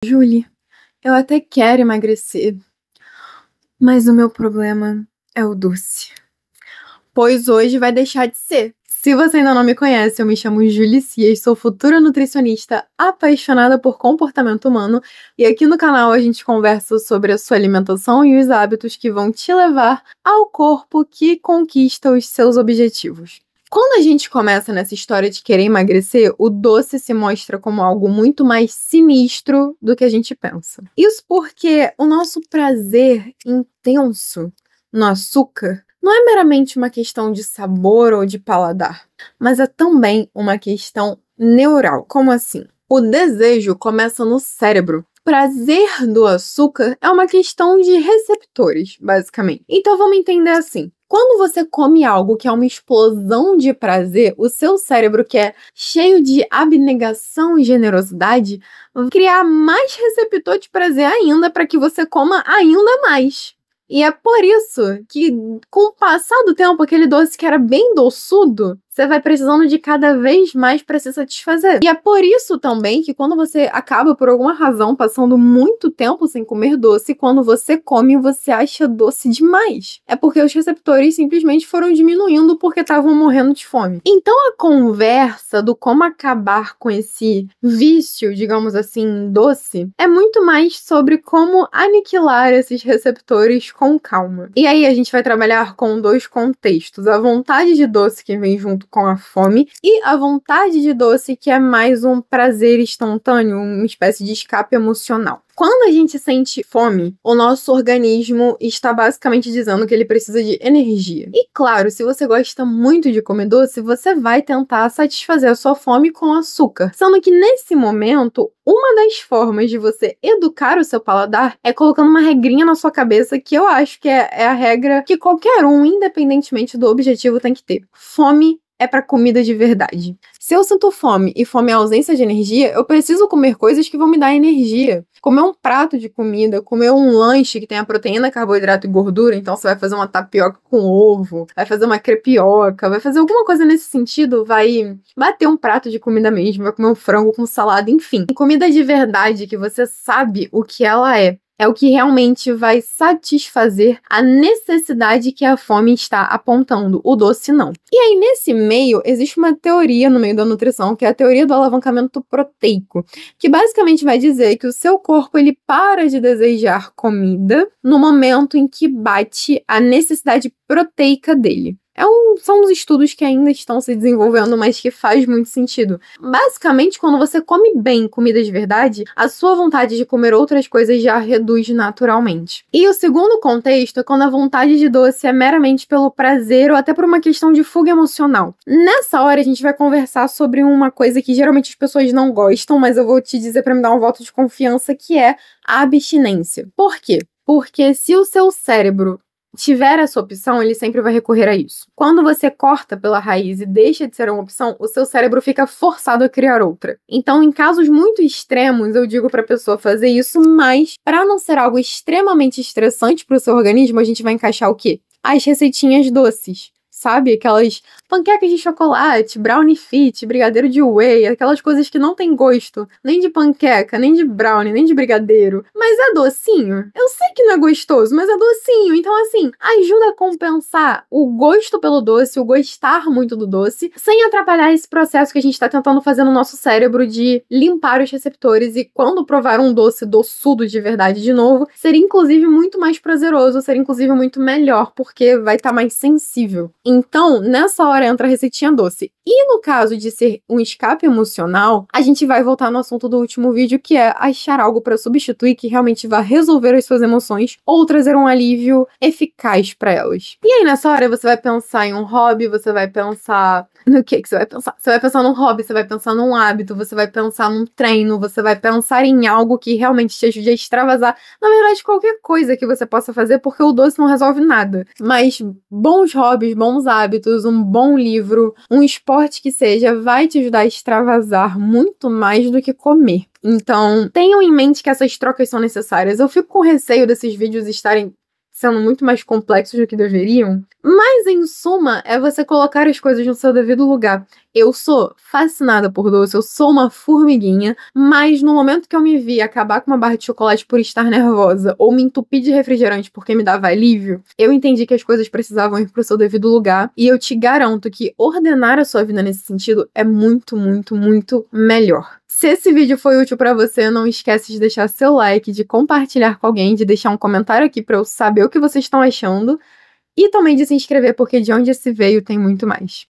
Julie, eu até quero emagrecer, mas o meu problema é o doce. Pois hoje vai deixar de ser. Se você ainda não me conhece, eu me chamo Julie Cias, sou futura nutricionista apaixonada por comportamento humano e aqui no canal a gente conversa sobre a sua alimentação e os hábitos que vão te levar ao corpo que conquista os seus objetivos. Quando a gente começa nessa história de querer emagrecer, o doce se mostra como algo muito mais sinistro do que a gente pensa. Isso porque o nosso prazer intenso no açúcar não é meramente uma questão de sabor ou de paladar, mas é também uma questão neural. Como assim? O desejo começa no cérebro. Prazer do açúcar é uma questão de receptores, basicamente. Então vamos entender assim. Quando você come algo que é uma explosão de prazer, o seu cérebro, que é cheio de abnegação e generosidade, vai criar mais receptor de prazer ainda para que você coma ainda mais. E é por isso que, com o passar do tempo, aquele doce que era bem doçudo, você vai precisando de cada vez mais para se satisfazer. E é por isso também que quando você acaba, por alguma razão, passando muito tempo sem comer doce, quando você come, você acha doce demais. É porque os receptores simplesmente foram diminuindo porque estavam morrendo de fome. Então a conversa do como acabar com esse vício, digamos assim, doce, é muito mais sobre como aniquilar esses receptores com calma. E aí a gente vai trabalhar com dois contextos: a vontade de doce que vem junto com a fome e a vontade de doce que é mais um prazer instantâneo, uma espécie de escape emocional. Quando a gente sente fome, o nosso organismo está basicamente dizendo que ele precisa de energia. E claro, se você gosta muito de comer doce, você vai tentar satisfazer a sua fome com açúcar. Sendo que nesse momento, uma das formas de você educar o seu paladar é colocando uma regrinha na sua cabeça que eu acho que é a regra que qualquer um, independentemente do objetivo, tem que ter. Fome é para comida de verdade. Se eu sinto fome e fome é ausência de energia, eu preciso comer coisas que vão me dar energia. Comer um prato de comida, comer um lanche que tenha proteína, carboidrato e gordura, então você vai fazer uma tapioca com ovo, vai fazer uma crepioca, vai fazer alguma coisa nesse sentido, vai bater um prato de comida mesmo, vai comer um frango com salada, enfim. Comida de verdade que você sabe o que ela é o que realmente vai satisfazer a necessidade que a fome está apontando, o doce não. E aí, nesse meio, existe uma teoria no meio da nutrição, que é a teoria do alavancamento proteico, que basicamente vai dizer que o seu corpo ele para de desejar comida no momento em que bate a necessidade proteica dele. São os estudos que ainda estão se desenvolvendo, mas que faz muito sentido. Basicamente, quando você come bem comida de verdade, a sua vontade de comer outras coisas já reduz naturalmente. E o segundo contexto é quando a vontade de doce é meramente pelo prazer ou até por uma questão de fuga emocional. Nessa hora, a gente vai conversar sobre uma coisa que geralmente as pessoas não gostam, mas eu vou te dizer para me dar um voto de confiança, que é a abstinência. Por quê? Porque se o seu cérebro tiver essa opção, ele sempre vai recorrer a isso. Quando você corta pela raiz e deixa de ser uma opção, o seu cérebro fica forçado a criar outra. Então, em casos muito extremos, eu digo para a pessoa fazer isso, mas para não ser algo extremamente estressante para o seu organismo, a gente vai encaixar o quê? As receitinhas doces. Sabe? Aquelas panquecas de chocolate, brownie fit, brigadeiro de whey, aquelas coisas que não tem gosto, nem de panqueca, nem de brownie, nem de brigadeiro. Mas é docinho. Eu sei que não é gostoso, mas é docinho. Então, assim, ajuda a compensar o gosto pelo doce, o gostar muito do doce, sem atrapalhar esse processo que a gente tá tentando fazer no nosso cérebro de limpar os receptores e quando provar um doce doçudo de verdade de novo, seria inclusive muito mais prazeroso, seria inclusive muito melhor, porque vai estar mais sensível. Então, nessa hora entra a receitinha doce. E no caso de ser um escape emocional, a gente vai voltar no assunto do último vídeo, que é achar algo para substituir que realmente vá resolver as suas emoções ou trazer um alívio eficaz para elas. E aí, nessa hora, você vai pensar em um hobby, você vai pensar no que você vai pensar? Você vai pensar num hobby, você vai pensar num hábito, você vai pensar num treino, você vai pensar em algo que realmente te ajude a extravasar. Na verdade, qualquer coisa que você possa fazer, porque o doce não resolve nada. Mas bons hobbies, bons hábitos, um bom livro, um esporte que seja, vai te ajudar a extravasar muito mais do que comer. Então, tenham em mente que essas trocas são necessárias. Eu fico com receio desses vídeos estarem sendo muito mais complexos do que deveriam. Mas, em suma, é você colocar as coisas no seu devido lugar. Eu sou fascinada por doce, eu sou uma formiguinha, mas no momento que eu me vi acabar com uma barra de chocolate por estar nervosa ou me entupir de refrigerante porque me dava alívio, eu entendi que as coisas precisavam ir pro seu devido lugar e eu te garanto que ordenar a sua vida nesse sentido é muito, muito, muito melhor. Se esse vídeo foi útil pra você, não esquece de deixar seu like, de compartilhar com alguém, de deixar um comentário aqui pra eu saber o que vocês estão achando e também de se inscrever porque de onde esse veio tem muito mais.